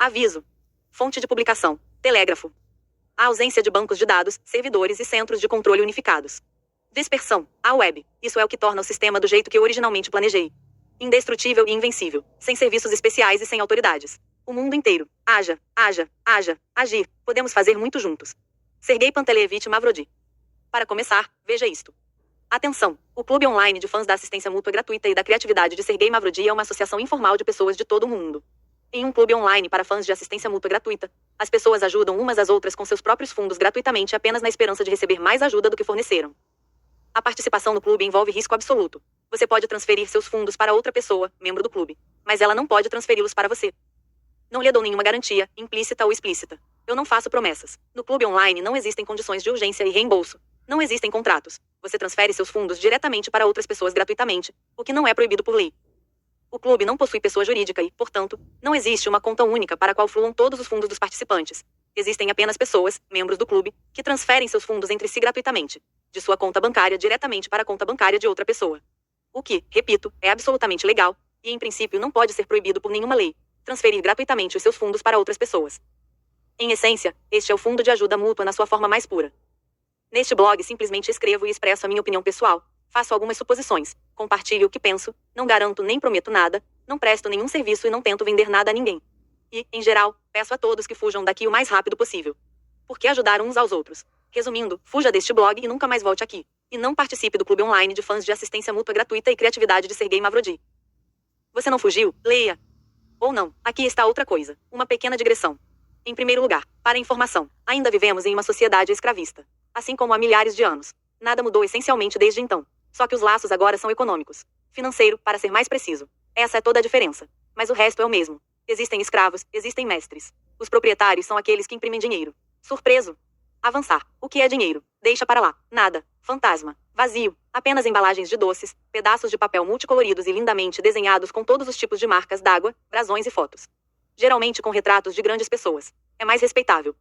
Aviso. Fonte de publicação: Telégrafo. A ausência de bancos de dados, servidores e centros de controle unificados. Dispersão: a web. Isso é o que torna o sistema do jeito que eu originalmente planejei. Indestrutível e invencível, sem serviços especiais e sem autoridades. O mundo inteiro. Haja, agir. Podemos fazer muito juntos. Sergei Panteleevich Mavrodi. Para começar, veja isto. Atenção! O Clube Online de Fãs da Assistência Mútua Gratuita e da Criatividade de Sergei Mavrodi é uma associação informal de pessoas de todo o mundo. Em um clube online para fãs de assistência mútua gratuita, as pessoas ajudam umas às outras com seus próprios fundos gratuitamente apenas na esperança de receber mais ajuda do que forneceram. A participação no clube envolve risco absoluto. Você pode transferir seus fundos para outra pessoa, membro do clube, mas ela não pode transferi-los para você. Não lhe dou nenhuma garantia, implícita ou explícita. Eu não faço promessas. No clube online não existem condições de urgência e reembolso. Não existem contratos. Você transfere seus fundos diretamente para outras pessoas gratuitamente, o que não é proibido por lei. O clube não possui pessoa jurídica e, portanto, não existe uma conta única para a qual fluam todos os fundos dos participantes. Existem apenas pessoas, membros do clube, que transferem seus fundos entre si gratuitamente, de sua conta bancária diretamente para a conta bancária de outra pessoa. O que, repito, é absolutamente legal, e em princípio não pode ser proibido por nenhuma lei, transferir gratuitamente os seus fundos para outras pessoas. Em essência, este é o fundo de ajuda mútua na sua forma mais pura. Neste blog simplesmente escrevo e expresso a minha opinião pessoal, faço algumas suposições, compartilho o que penso, não garanto nem prometo nada, não presto nenhum serviço e não tento vender nada a ninguém. E, em geral, peço a todos que fujam daqui o mais rápido possível. Por que ajudar uns aos outros? Resumindo, fuja deste blog e nunca mais volte aqui. E não participe do clube online de fãs de assistência mútua gratuita e criatividade de Sergei Mavrodi. Você não fugiu? Leia! Ou não, aqui está outra coisa, uma pequena digressão. Em primeiro lugar, para informação, ainda vivemos em uma sociedade escravista. Assim como há milhares de anos. Nada mudou essencialmente desde então. Só que os laços agora são econômicos. Financeiro, para ser mais preciso. Essa é toda a diferença. Mas o resto é o mesmo. Existem escravos, existem mestres. Os proprietários são aqueles que imprimem dinheiro. Surpreso? Avançar. O que é dinheiro? Deixa para lá. Nada. Fantasma. Vazio. Apenas embalagens de doces, pedaços de papel multicoloridos e lindamente desenhados com todos os tipos de marcas d'água, brasões e fotos. Geralmente com retratos de grandes pessoas. É mais respeitável.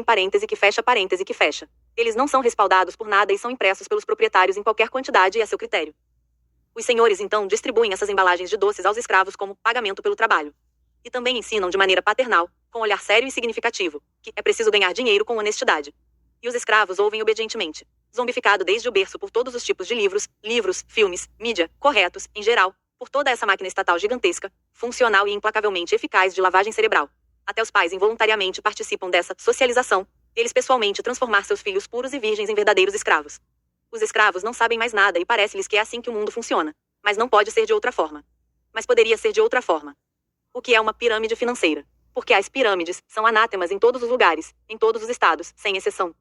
Parêntese que fecha parêntese que fecha. Eles não são respaldados por nada e são impressos pelos proprietários em qualquer quantidade e a seu critério. Os senhores então distribuem essas embalagens de doces aos escravos como pagamento pelo trabalho. E também ensinam de maneira paternal, com olhar sério e significativo, que é preciso ganhar dinheiro com honestidade. E os escravos ouvem obedientemente. Zombificado desde o berço por todos os tipos de livros, filmes, mídia, corretos, em geral, por toda essa máquina estatal gigantesca, funcional e implacavelmente eficaz de lavagem cerebral. Até os pais involuntariamente participam dessa socialização, eles pessoalmente transformar seus filhos puros e virgens em verdadeiros escravos. Os escravos não sabem mais nada e parece-lhes que é assim que o mundo funciona. Mas não pode ser de outra forma. Mas poderia ser de outra forma. O que é uma pirâmide financeira? Porque as pirâmides são anátemas em todos os lugares, em todos os estados, sem exceção.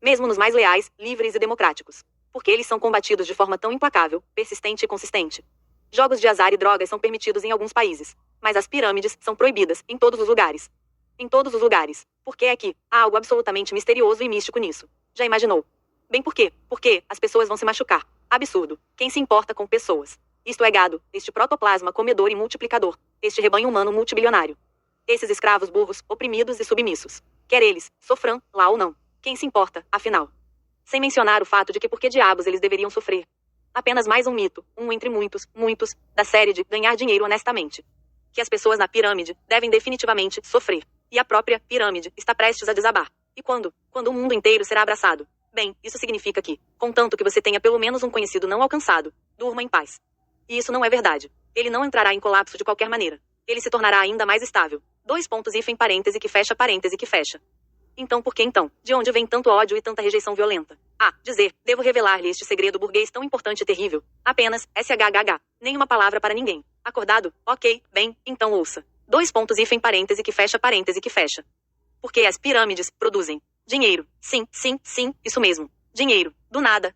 Mesmo nos mais leais, livres e democráticos. Porque eles são combatidos de forma tão implacável, persistente e consistente. Jogos de azar e drogas são permitidos em alguns países. Mas as pirâmides são proibidas em todos os lugares. Em todos os lugares. Por que é que há algo absolutamente misterioso e místico nisso? Já imaginou? Bem por quê? Porque as pessoas vão se machucar. Absurdo. Quem se importa com pessoas? Isto é gado, este protoplasma comedor e multiplicador, este rebanho humano multibilionário. Esses escravos burros, oprimidos e submissos. Quer eles sofram lá ou não. Quem se importa, afinal? Sem mencionar o fato de que por que diabos eles deveriam sofrer. Apenas mais um mito, um entre muitos, da série de ganhar dinheiro honestamente. Que as pessoas na pirâmide devem definitivamente sofrer. E a própria pirâmide está prestes a desabar. E quando? Quando o mundo inteiro será abraçado. Bem, isso significa que, contanto que você tenha pelo menos um conhecido não alcançado, durma em paz. E isso não é verdade. Ele não entrará em colapso de qualquer maneira. Ele se tornará ainda mais estável. Parêntese que fecha. Então por que então? De onde vem tanto ódio e tanta rejeição violenta? Devo revelar-lhe este segredo burguês tão importante e terrível. Apenas, SHHH. Nenhuma palavra para ninguém. Acordado? Ok, bem, então ouça. Parêntese que fecha. Porque as pirâmides produzem dinheiro. Sim, isso mesmo. Dinheiro. Do nada.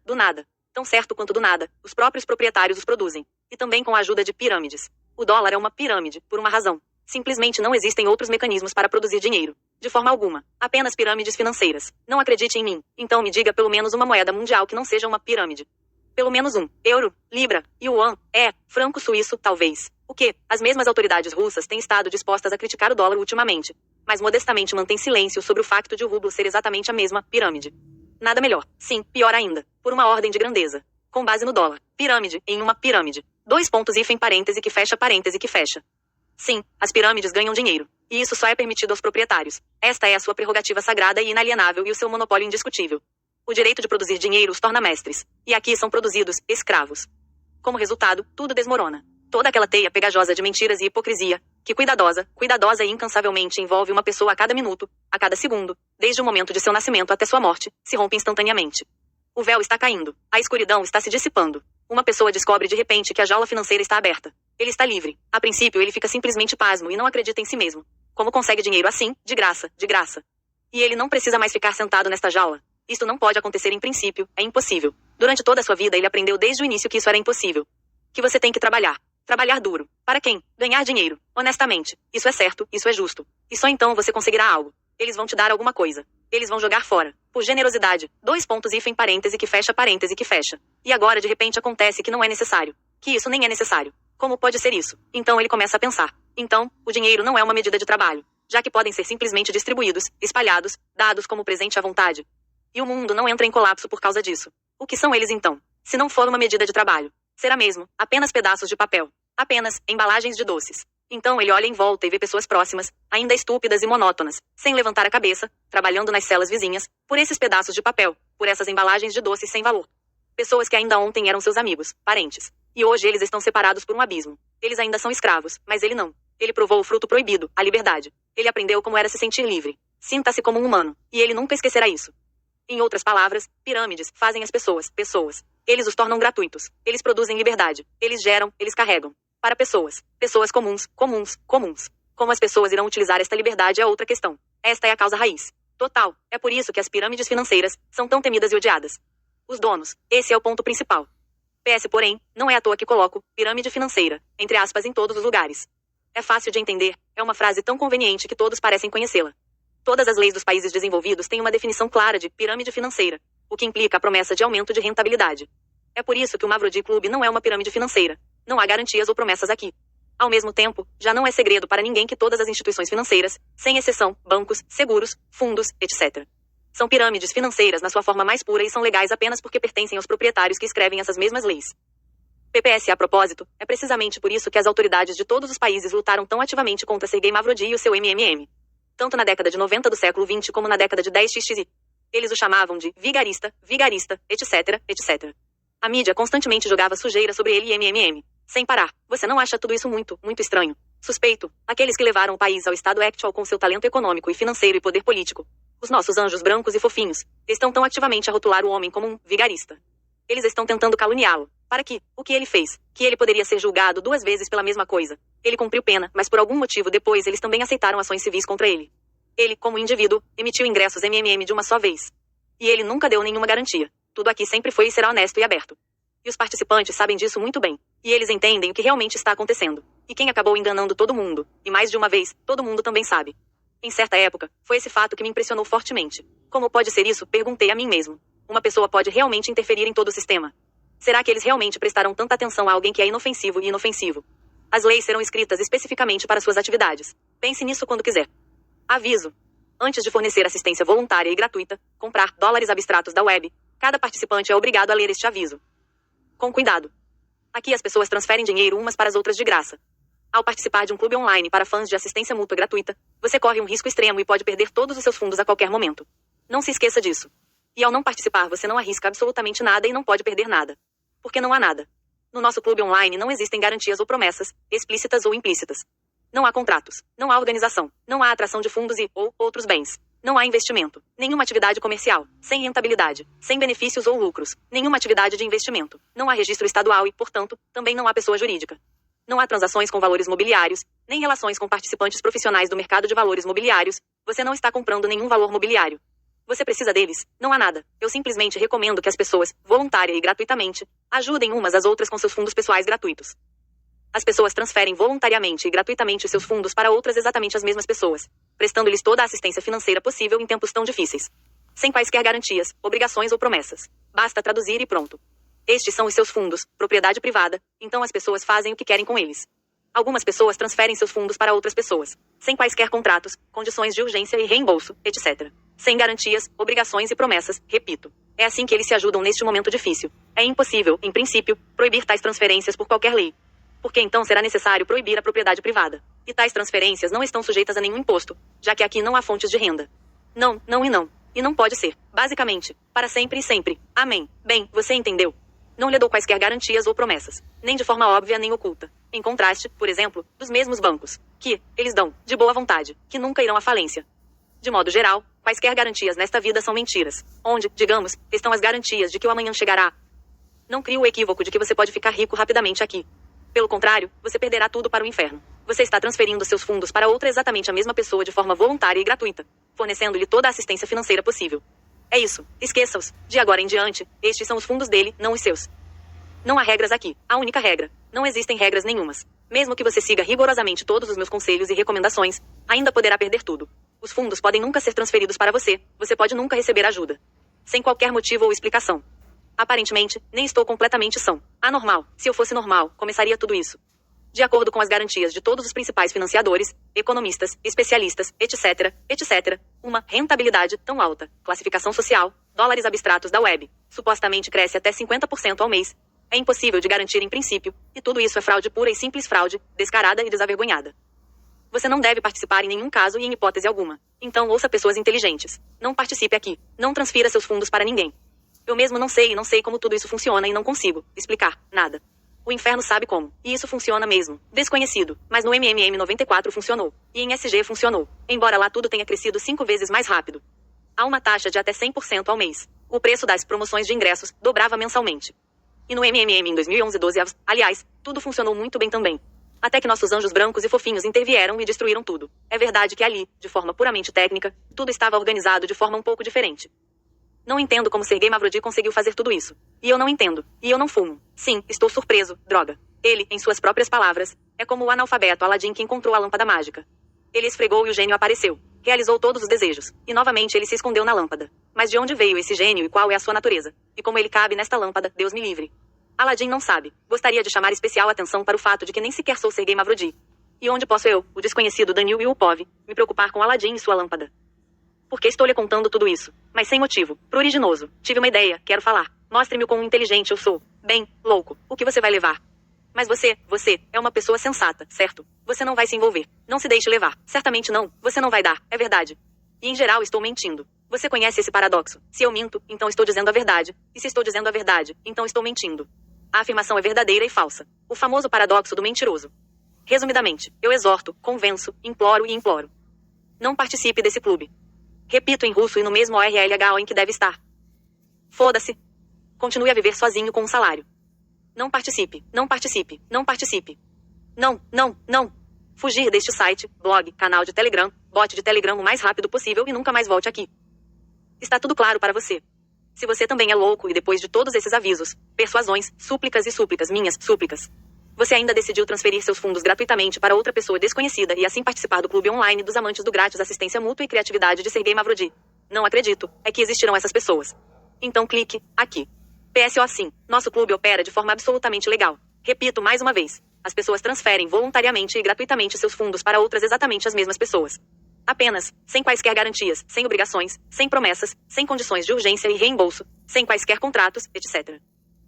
Tão certo quanto do nada, os próprios proprietários os produzem. E também com a ajuda de pirâmides. O dólar é uma pirâmide, por uma razão. Simplesmente não existem outros mecanismos para produzir dinheiro. De forma alguma. Apenas pirâmides financeiras. Não acredite em mim. Então me diga pelo menos uma moeda mundial que não seja uma pirâmide. Pelo menos um. Euro, libra, yuan, franco suíço, talvez. O que? As mesmas autoridades russas têm estado dispostas a criticar o dólar ultimamente. Mas modestamente mantém silêncio sobre o facto de o rublo ser exatamente a mesma pirâmide. Nada melhor. Sim, pior ainda. Por uma ordem de grandeza. Com base no dólar. Pirâmide, em uma pirâmide. Parêntese que fecha. Sim, as pirâmides ganham dinheiro. E isso só é permitido aos proprietários. Esta é a sua prerrogativa sagrada e inalienável e o seu monopólio indiscutível. O direito de produzir dinheiro os torna mestres. E aqui são produzidos escravos. Como resultado, tudo desmorona. Toda aquela teia pegajosa de mentiras e hipocrisia, que cuidadosa e incansavelmente envolve uma pessoa a cada minuto, a cada segundo, desde o momento de seu nascimento até sua morte, se rompe instantaneamente. O véu está caindo. A escuridão está se dissipando. Uma pessoa descobre de repente que a jaula financeira está aberta. Ele está livre. A princípio ele fica simplesmente pasmo e não acredita em si mesmo. Como consegue dinheiro assim, de graça, de graça? E ele não precisa mais ficar sentado nesta jaula. Isto não pode acontecer em princípio, é impossível. Durante toda a sua vida ele aprendeu desde o início que isso era impossível. Que você tem que trabalhar. Trabalhar duro. Para quem? Ganhar dinheiro. Honestamente. Isso é certo, isso é justo. E só então você conseguirá algo. Eles vão te dar alguma coisa. Eles vão jogar fora. Por generosidade. Parêntese que fecha parêntese que fecha. E agora de repente acontece que não é necessário. Que isso nem é necessário. Como pode ser isso? Então ele começa a pensar. Então, o dinheiro não é uma medida de trabalho. Já que podem ser simplesmente distribuídos, espalhados, dados como presente à vontade. E o mundo não entra em colapso por causa disso. O que são eles então? Se não for uma medida de trabalho. Será mesmo, apenas pedaços de papel. Apenas, embalagens de doces. Então ele olha em volta e vê pessoas próximas, ainda estúpidas e monótonas, sem levantar a cabeça, trabalhando nas celas vizinhas, por esses pedaços de papel, por essas embalagens de doces sem valor. Pessoas que ainda ontem eram seus amigos, parentes. E hoje eles estão separados por um abismo. Eles ainda são escravos, mas ele não. Ele provou o fruto proibido, a liberdade. Ele aprendeu como era se sentir livre. Sinta-se como um humano, e ele nunca esquecerá isso. Em outras palavras, pirâmides fazem as pessoas, pessoas. Eles os tornam gratuitos. Eles produzem liberdade. Eles geram, eles carregam. Para pessoas. Pessoas comuns. Como as pessoas irão utilizar esta liberdade é outra questão. Esta é a causa raiz. Total. É por isso que as pirâmides financeiras são tão temidas e odiadas. Os donos. Esse é o ponto principal. PS, porém, não é à toa que coloco pirâmide financeira, entre aspas, em todos os lugares. É fácil de entender. É uma frase tão conveniente que todos parecem conhecê-la. Todas as leis dos países desenvolvidos têm uma definição clara de pirâmide financeira, o que implica a promessa de aumento de rentabilidade. É por isso que o Mavrodi Club não é uma pirâmide financeira. Não há garantias ou promessas aqui. Ao mesmo tempo, já não é segredo para ninguém que todas as instituições financeiras, sem exceção, bancos, seguros, fundos, etc. São pirâmides financeiras na sua forma mais pura e são legais apenas porque pertencem aos proprietários que escrevem essas mesmas leis. PPS a propósito, é precisamente por isso que as autoridades de todos os países lutaram tão ativamente contra Sergei Mavrodi e o seu MMM. Tanto na década de 90 do século XX como na década de 10xx. Eles o chamavam de vigarista, etc, etc. A mídia constantemente jogava sujeira sobre ele e MMM. Sem parar. Você não acha tudo isso muito estranho? Suspeito. Aqueles que levaram o país ao estado actual com seu talento econômico e financeiro e poder político. Os nossos anjos brancos e fofinhos. Estão tão ativamente a rotular o homem como um vigarista. Eles estão tentando caluniá-lo. Para que? O que ele fez? Que ele poderia ser julgado 2 vezes pela mesma coisa. Ele cumpriu pena, mas por algum motivo depois eles também aceitaram ações civis contra ele. Ele, como indivíduo, emitiu ingressos MMM de uma só vez. E ele nunca deu nenhuma garantia. Tudo aqui sempre foi e será honesto e aberto. E os participantes sabem disso muito bem. E eles entendem o que realmente está acontecendo. E quem acabou enganando todo mundo, e mais de uma vez, todo mundo também sabe. Em certa época, foi esse fato que me impressionou fortemente. Como pode ser isso? Perguntei a mim mesmo. Uma pessoa pode realmente interferir em todo o sistema? Será que eles realmente prestarão tanta atenção a alguém que é inofensivo e inofensivo? As leis serão escritas especificamente para suas atividades. Pense nisso quando quiser. Aviso. Antes de fornecer assistência voluntária e gratuita, comprar dólares abstratos da web, cada participante é obrigado a ler este aviso. Com cuidado. Aqui as pessoas transferem dinheiro umas para as outras de graça. Ao participar de um clube online para fãs de assistência mútua gratuita, você corre um risco extremo e pode perder todos os seus fundos a qualquer momento. Não se esqueça disso. E ao não participar você não arrisca absolutamente nada e não pode perder nada. Porque não há nada. No nosso clube online não existem garantias ou promessas, explícitas ou implícitas. Não há contratos, não há organização, não há atração de fundos ou outros bens. Não há investimento, nenhuma atividade comercial, sem rentabilidade, sem benefícios ou lucros, nenhuma atividade de investimento. Não há registro estadual e, portanto, também não há pessoa jurídica. Não há transações com valores mobiliários, nem relações com participantes profissionais do mercado de valores mobiliários. Você não está comprando nenhum valor mobiliário. Você precisa deles, não há nada. Eu simplesmente recomendo que as pessoas, voluntária e gratuitamente, ajudem umas às outras com seus fundos pessoais gratuitos. As pessoas transferem voluntariamente e gratuitamente os seus fundos para outras exatamente as mesmas pessoas, prestando-lhes toda a assistência financeira possível em tempos tão difíceis. Sem quaisquer garantias, obrigações ou promessas. Basta traduzir e pronto. Estes são os seus fundos, propriedade privada, então as pessoas fazem o que querem com eles. Algumas pessoas transferem seus fundos para outras pessoas, sem quaisquer contratos, condições de urgência e reembolso, etc. Sem garantias, obrigações e promessas, repito. É assim que eles se ajudam neste momento difícil. É impossível, em princípio, proibir tais transferências por qualquer lei. Porque então será necessário proibir a propriedade privada. E tais transferências não estão sujeitas a nenhum imposto, já que aqui não há fontes de renda. Não, não e não. E não pode ser, basicamente, para sempre e sempre. Amém. Bem, você entendeu? Não lhe dou quaisquer garantias ou promessas, nem de forma óbvia nem oculta. Em contraste, por exemplo, dos mesmos bancos, que, eles dão, de boa vontade, que nunca irão à falência. De modo geral, quaisquer garantias nesta vida são mentiras. Onde, digamos, estão as garantias de que o amanhã chegará? Não crie o equívoco de que você pode ficar rico rapidamente aqui. Pelo contrário, você perderá tudo para o inferno. Você está transferindo seus fundos para outra exatamente a mesma pessoa de forma voluntária e gratuita, fornecendo-lhe toda a assistência financeira possível. É isso, esqueça-os. De agora em diante, estes são os fundos dele, não os seus. Não há regras aqui. A única regra. Não existem regras nenhumas. Mesmo que você siga rigorosamente todos os meus conselhos e recomendações, ainda poderá perder tudo. Os fundos podem nunca ser transferidos para você, você pode nunca receber ajuda. Sem qualquer motivo ou explicação. Aparentemente, nem estou completamente são. Anormal. Se eu fosse normal, começaria tudo isso. De acordo com as garantias de todos os principais financiadores, economistas, especialistas, etc., etc., uma rentabilidade tão alta, classificação social, dólares abstratos da web, supostamente cresce até 50% ao mês. É impossível de garantir em princípio, e tudo isso é fraude pura e simples fraude, descarada e desavergonhada. Você não deve participar em nenhum caso e em hipótese alguma. Então ouça pessoas inteligentes. Não participe aqui. Não transfira seus fundos para ninguém. Eu mesmo não sei como tudo isso funciona e não consigo explicar nada. O inferno sabe como. E isso funciona mesmo. Desconhecido. Mas no MMM 94 funcionou. E em SG funcionou. Embora lá tudo tenha crescido 5 vezes mais rápido. Há uma taxa de até 100% ao mês. O preço das promoções de ingressos dobrava mensalmente. E no MMM em 2011-12, aliás, tudo funcionou muito bem também. Até que nossos anjos brancos e fofinhos intervieram e destruíram tudo. É verdade que ali, de forma puramente técnica, tudo estava organizado de forma um pouco diferente. Não entendo como Sergei Mavrodi conseguiu fazer tudo isso. E eu não entendo. E eu não fumo. Sim, estou surpreso, droga. Ele, em suas próprias palavras, é como o analfabeto Aladim que encontrou a lâmpada mágica. Ele esfregou e o gênio apareceu. Realizou todos os desejos. E novamente ele se escondeu na lâmpada. Mas de onde veio esse gênio e qual é a sua natureza? E como ele cabe nesta lâmpada, Deus me livre. Aladim não sabe. Gostaria de chamar especial atenção para o fato de que nem sequer sou Sergei Mavrodi. E onde posso eu, o desconhecido Danil Yupov, me preocupar com Aladim e sua lâmpada? Por que estou lhe contando tudo isso? Mas sem motivo. Pruriginoso. Tive uma ideia, quero falar. Mostre-me o quão inteligente eu sou. Bem, louco. O que você vai levar? Mas você é uma pessoa sensata, certo? Você não vai se envolver. Não se deixe levar. Certamente não. Você não vai dar. É verdade. E em geral estou mentindo. Você conhece esse paradoxo. Se eu minto, então estou dizendo a verdade. E se estou dizendo a verdade, então estou mentindo. A afirmação é verdadeira e falsa. O famoso paradoxo do mentiroso. Resumidamente, eu exorto, convenço, imploro e imploro. Não participe desse clube. Repito em russo e no mesmo ORLHO em que deve estar. Foda-se. Continue a viver sozinho com um salário. Não participe, não participe, não participe. Não, não, não. Fugir deste site, blog, canal de Telegram, bot de Telegram o mais rápido possível e nunca mais volte aqui. Está tudo claro para você. Se você também é louco e depois de todos esses avisos, persuasões, súplicas e súplicas, minhas súplicas, você ainda decidiu transferir seus fundos gratuitamente para outra pessoa desconhecida e assim participar do clube online dos amantes do grátis assistência mútua e criatividade de Sergei Mavrodi. Não acredito, é que existirão essas pessoas. Então clique, aqui. PSO sim, nosso clube opera de forma absolutamente legal. Repito mais uma vez, as pessoas transferem voluntariamente e gratuitamente seus fundos para outras exatamente as mesmas pessoas. Apenas, sem quaisquer garantias, sem obrigações, sem promessas, sem condições de urgência e reembolso, sem quaisquer contratos, etc.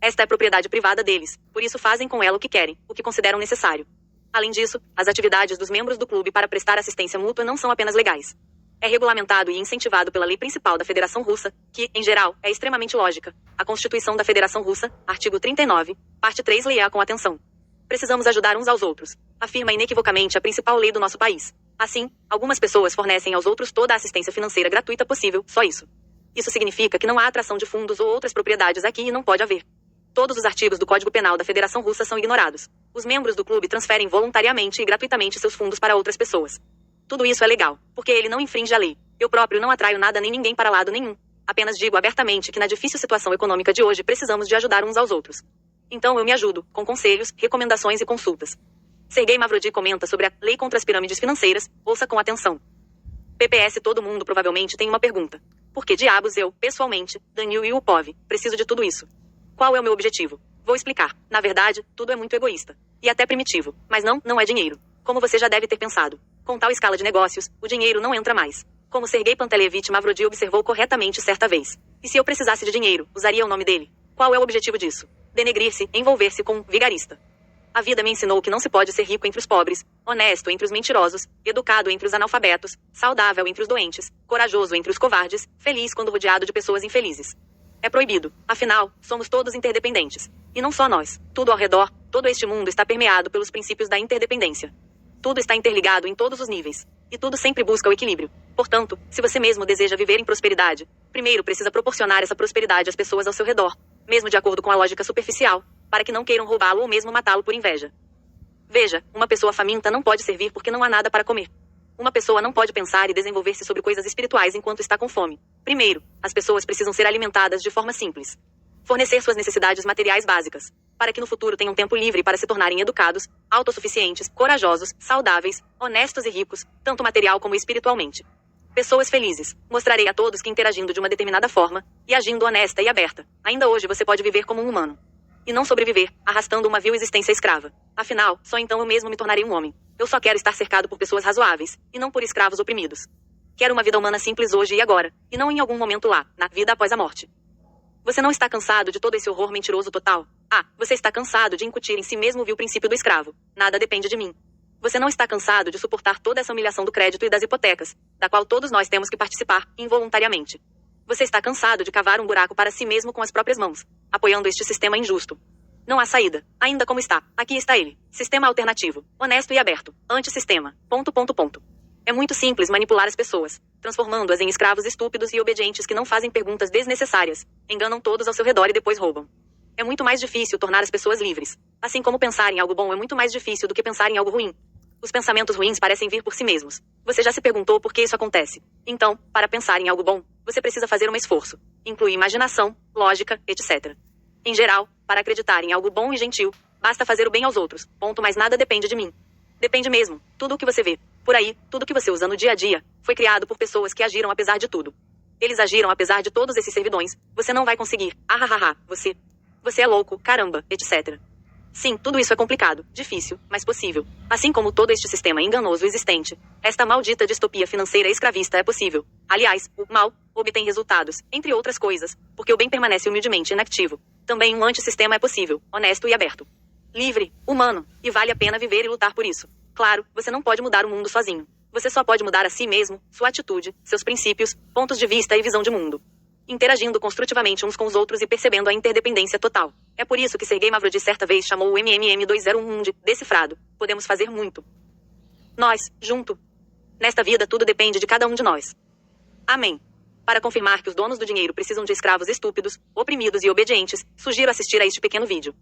Esta é propriedade privada deles, por isso fazem com ela o que querem, o que consideram necessário. Além disso, as atividades dos membros do clube para prestar assistência mútua não são apenas legais. É regulamentado e incentivado pela lei principal da Federação Russa, que, em geral, é extremamente lógica. A Constituição da Federação Russa, artigo 39, parte 3, leia com atenção. Precisamos ajudar uns aos outros. Afirma inequivocamente a principal lei do nosso país. Assim, algumas pessoas fornecem aos outros toda a assistência financeira gratuita possível, só isso. Isso significa que não há atração de fundos ou outras propriedades aqui e não pode haver. Todos os artigos do Código Penal da Federação Russa são ignorados. Os membros do clube transferem voluntariamente e gratuitamente seus fundos para outras pessoas. Tudo isso é legal, porque ele não infringe a lei. Eu próprio não atraio nada nem ninguém para lado nenhum. Apenas digo abertamente que na difícil situação econômica de hoje precisamos de ajudar uns aos outros. Então eu me ajudo, com conselhos, recomendações e consultas. Sergei Mavrodi comenta sobre a lei contra as pirâmides financeiras, ouça com atenção. PPS todo mundo provavelmente tem uma pergunta. Por que diabos eu, pessoalmente, Danil Yupov, preciso de tudo isso? Qual é o meu objetivo? Vou explicar. Na verdade, tudo é muito egoísta. E até primitivo. Mas não é dinheiro. Como você já deve ter pensado. Com tal escala de negócios, o dinheiro não entra mais. Como Sergei Pantelevich Mavrodi observou corretamente certa vez. E se eu precisasse de dinheiro, usaria o nome dele? Qual é o objetivo disso? Denegrir-se, envolver-se com um vigarista. A vida me ensinou que não se pode ser rico entre os pobres, honesto entre os mentirosos, educado entre os analfabetos, saudável entre os doentes, corajoso entre os covardes, feliz quando rodeado de pessoas infelizes. É proibido, afinal, somos todos interdependentes. E não só nós. Tudo ao redor, todo este mundo está permeado pelos princípios da interdependência. Tudo está interligado em todos os níveis. E tudo sempre busca o equilíbrio. Portanto, se você mesmo deseja viver em prosperidade, primeiro precisa proporcionar essa prosperidade às pessoas ao seu redor, mesmo de acordo com a lógica superficial, para que não queiram roubá-lo ou mesmo matá-lo por inveja. Veja, uma pessoa faminta não pode servir porque não há nada para comer. Uma pessoa não pode pensar e desenvolver-se sobre coisas espirituais enquanto está com fome. Primeiro, as pessoas precisam ser alimentadas de forma simples. Fornecer suas necessidades materiais básicas, para que no futuro tenham tempo livre para se tornarem educados, autossuficientes, corajosos, saudáveis, honestos e ricos, tanto material como espiritualmente. Pessoas felizes. Mostrarei a todos que interagindo de uma determinada forma, e agindo honesta e aberta, ainda hoje você pode viver como um humano. E não sobreviver, arrastando uma vil existência escrava. Afinal, só então eu mesmo me tornarei um homem. Eu só quero estar cercado por pessoas razoáveis, e não por escravos oprimidos. Quero uma vida humana simples hoje e agora, e não em algum momento lá, na vida após a morte. Você não está cansado de todo esse horror mentiroso total? Ah, você está cansado de incutir em si mesmo o vil princípio do escravo. Nada depende de mim. Você não está cansado de suportar toda essa humilhação do crédito e das hipotecas, da qual todos nós temos que participar, involuntariamente. Você está cansado de cavar um buraco para si mesmo com as próprias mãos, apoiando este sistema injusto. Não há saída, ainda como está. Aqui está ele. Sistema alternativo, honesto e aberto. Antissistema. ... É muito simples manipular as pessoas, transformando-as em escravos estúpidos e obedientes que não fazem perguntas desnecessárias, enganam todos ao seu redor e depois roubam. É muito mais difícil tornar as pessoas livres. Assim como pensar em algo bom é muito mais difícil do que pensar em algo ruim. Os pensamentos ruins parecem vir por si mesmos. Você já se perguntou por que isso acontece? Então, para pensar em algo bom, você precisa fazer um esforço. Inclui imaginação, lógica, etc. Em geral, para acreditar em algo bom e gentil, basta fazer o bem aos outros. Mas nada depende de mim. Depende mesmo. Tudo o que você vê, por aí, tudo que você usa no dia a dia, foi criado por pessoas que agiram apesar de tudo. Eles agiram apesar de todos esses servidões. Você não vai conseguir. Você é louco, caramba, etc. Sim, tudo isso é complicado, difícil, mas possível. Assim como todo este sistema enganoso existente, esta maldita distopia financeira escravista é possível. Aliás, o mal obtém resultados, entre outras coisas, porque o bem permanece humildemente inativo. Também um antissistema é possível, honesto e aberto. Livre, humano, e vale a pena viver e lutar por isso. Claro, você não pode mudar o mundo sozinho. Você só pode mudar a si mesmo, sua atitude, seus princípios, pontos de vista e visão de mundo. Interagindo construtivamente uns com os outros e percebendo a interdependência total. É por isso que Sergei Mavrodí certa vez chamou o MMM2011 de decifrado. Podemos fazer muito. Nós, junto. Nesta vida tudo depende de cada um de nós. Amém. Para confirmar que os donos do dinheiro precisam de escravos estúpidos, oprimidos e obedientes, sugiro assistir a este pequeno vídeo.